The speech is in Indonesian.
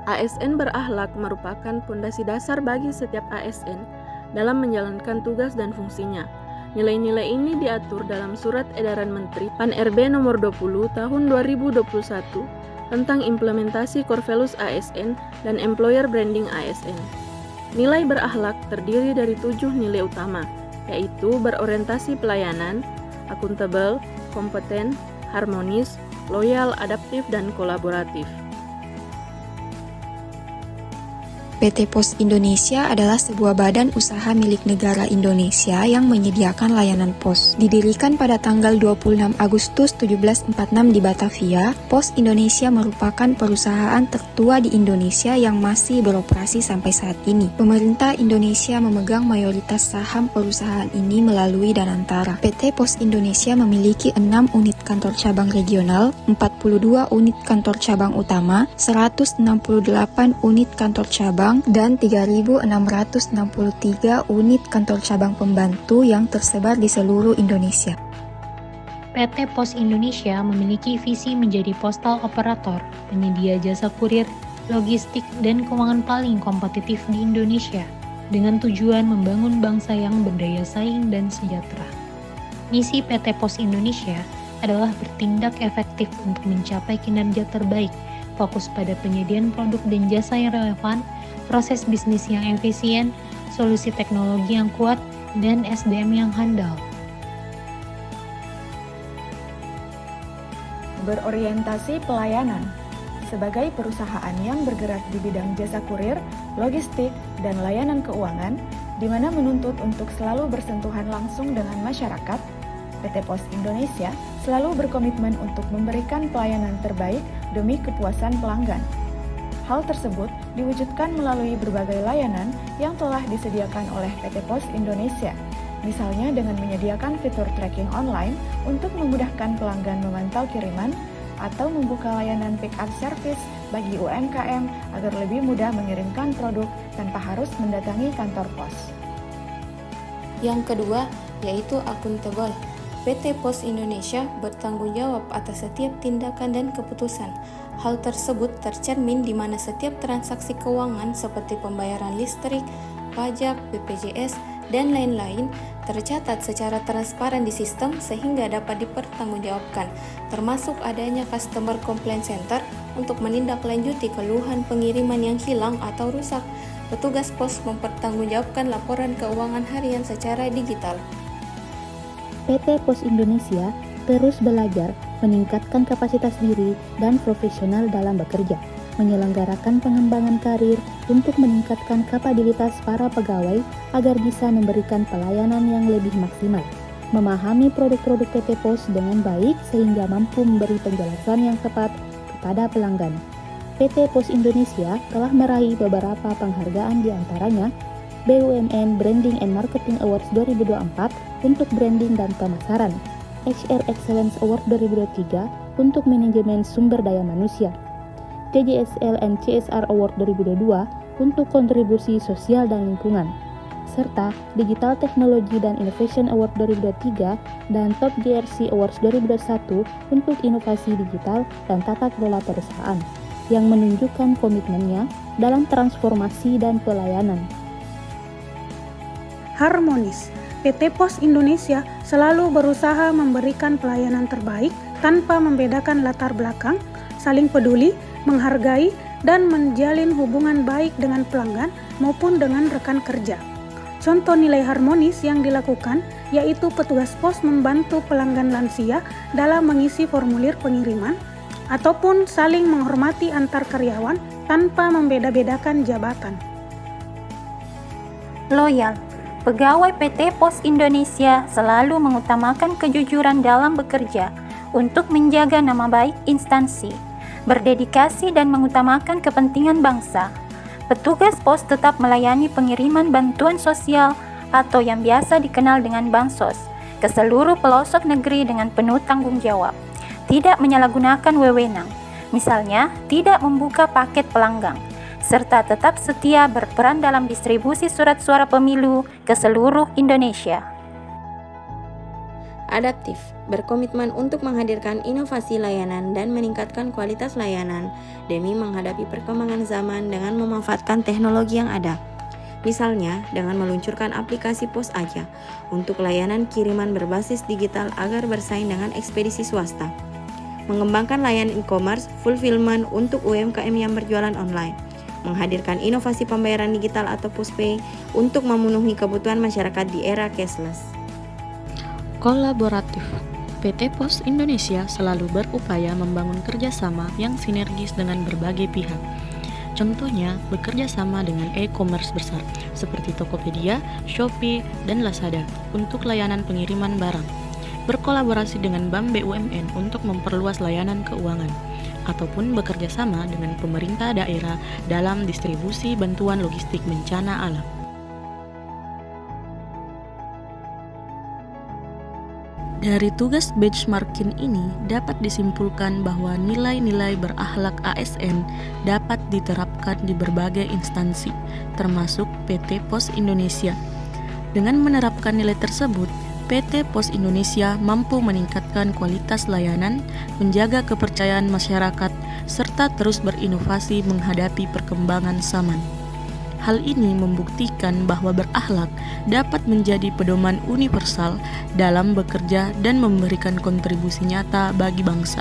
ASN berakhlak merupakan pondasi dasar bagi setiap ASN dalam menjalankan tugas dan fungsinya. Nilai-nilai ini diatur dalam Surat Edaran Menteri Pan-RB Nomor 20 Tahun 2021 tentang implementasi Core Values ASN dan Employer Branding ASN. Nilai berakhlak terdiri dari 7 nilai utama, yaitu berorientasi pelayanan, akuntabel, kompeten, harmonis, loyal, adaptif, dan kolaboratif. PT Pos Indonesia adalah sebuah badan usaha milik negara Indonesia yang menyediakan layanan pos. Didirikan pada tanggal 26 Agustus 1746 di Batavia, Pos Indonesia merupakan perusahaan tertua di Indonesia yang masih beroperasi sampai saat ini. Pemerintah Indonesia memegang mayoritas saham perusahaan ini melalui Danantara. PT Pos Indonesia memiliki 6 unit kantor cabang regional, 42 unit kantor cabang utama, 168 unit kantor cabang, dan 3.663 unit kantor cabang pembantu yang tersebar di seluruh Indonesia. PT Pos Indonesia memiliki visi menjadi postal operator, penyedia jasa kurir, logistik, dan keuangan paling kompetitif di Indonesia, dengan tujuan membangun bangsa yang berdaya saing dan sejahtera. Misi PT Pos Indonesia adalah bertindak efektif untuk mencapai kinerja terbaik, fokus pada penyediaan produk dan jasa yang relevan, proses bisnis yang efisien, solusi teknologi yang kuat, dan SDM yang handal. Berorientasi pelayanan. Sebagai perusahaan yang bergerak di bidang jasa kurir, logistik, dan layanan keuangan, di mana menuntut untuk selalu bersentuhan langsung dengan masyarakat, PT Pos Indonesia selalu berkomitmen untuk memberikan pelayanan terbaik demi kepuasan pelanggan. Hal tersebut diwujudkan melalui berbagai layanan yang telah disediakan oleh PT Pos Indonesia, misalnya dengan menyediakan fitur tracking online untuk memudahkan pelanggan memantau kiriman, atau membuka layanan pick-up service bagi UMKM agar lebih mudah mengirimkan produk tanpa harus mendatangi kantor pos. Yang kedua, yaitu akuntabel. PT Pos Indonesia bertanggung jawab atas setiap tindakan dan keputusan. Hal tersebut tercermin di mana setiap transaksi keuangan seperti pembayaran listrik, pajak, BPJS, dan lain-lain tercatat secara transparan di sistem sehingga dapat dipertanggungjawabkan, termasuk adanya Customer Complaint Center untuk menindaklanjuti keluhan pengiriman yang hilang atau rusak. Petugas pos mempertanggungjawabkan laporan keuangan harian secara digital. PT Pos Indonesia terus belajar meningkatkan kapasitas diri dan profesional dalam bekerja, menyelenggarakan pengembangan karir untuk meningkatkan kapabilitas para pegawai agar bisa memberikan pelayanan yang lebih maksimal, memahami produk-produk PT Pos dengan baik sehingga mampu memberi penjelasan yang tepat kepada pelanggan. PT Pos Indonesia telah meraih beberapa penghargaan, di antaranya BUMN Branding and Marketing Awards 2024 untuk branding dan pemasaran, HR Excellence Award 2023 untuk manajemen sumber daya manusia, DJSL and CSR Award 2022 untuk kontribusi sosial dan lingkungan, serta Digital Technology dan Innovation Award 2023 dan Top GRC Awards 2021 untuk inovasi digital dan tata kelola perusahaan, yang menunjukkan komitmennya dalam transformasi dan pelayanan. Harmonis. PT Pos Indonesia selalu berusaha memberikan pelayanan terbaik tanpa membedakan latar belakang, saling peduli, menghargai, dan menjalin hubungan baik dengan pelanggan maupun dengan rekan kerja. Contoh nilai harmonis yang dilakukan yaitu petugas pos membantu pelanggan lansia dalam mengisi formulir pengiriman ataupun saling menghormati antar karyawan tanpa membeda-bedakan jabatan. Loyal. Pegawai PT Pos Indonesia selalu mengutamakan kejujuran dalam bekerja untuk menjaga nama baik instansi, berdedikasi dan mengutamakan kepentingan bangsa. Petugas pos tetap melayani pengiriman bantuan sosial atau yang biasa dikenal dengan bansos ke seluruh pelosok negeri dengan penuh tanggung jawab, tidak menyalahgunakan wewenang, misalnya tidak membuka paket pelanggan, serta tetap setia berperan dalam distribusi surat suara pemilu ke seluruh Indonesia. Adaptif, berkomitmen untuk menghadirkan inovasi layanan dan meningkatkan kualitas layanan demi menghadapi perkembangan zaman dengan memanfaatkan teknologi yang ada. Misalnya, dengan meluncurkan aplikasi Pos Aja untuk layanan kiriman berbasis digital agar bersaing dengan ekspedisi swasta. Mengembangkan layanan e-commerce fulfillment untuk UMKM yang berjualan online. Menghadirkan inovasi pembayaran digital atau POSPay untuk memenuhi kebutuhan masyarakat di era cashless. Kolaboratif. PT Pos Indonesia selalu berupaya membangun kerjasama yang sinergis dengan berbagai pihak. Contohnya, bekerja sama dengan e-commerce besar seperti Tokopedia, Shopee, dan Lazada untuk layanan pengiriman barang. Berkolaborasi dengan Bank BUMN untuk memperluas layanan keuangan, ataupun bekerja sama dengan pemerintah daerah dalam distribusi bantuan logistik bencana alam. Dari tugas benchmarking ini dapat disimpulkan bahwa nilai-nilai berakhlak ASN dapat diterapkan di berbagai instansi, termasuk PT Pos Indonesia. Dengan menerapkan nilai tersebut, PT Pos Indonesia mampu meningkatkan kualitas layanan, menjaga kepercayaan masyarakat, serta terus berinovasi menghadapi perkembangan zaman. Hal ini membuktikan bahwa berakhlak dapat menjadi pedoman universal dalam bekerja dan memberikan kontribusi nyata bagi bangsa.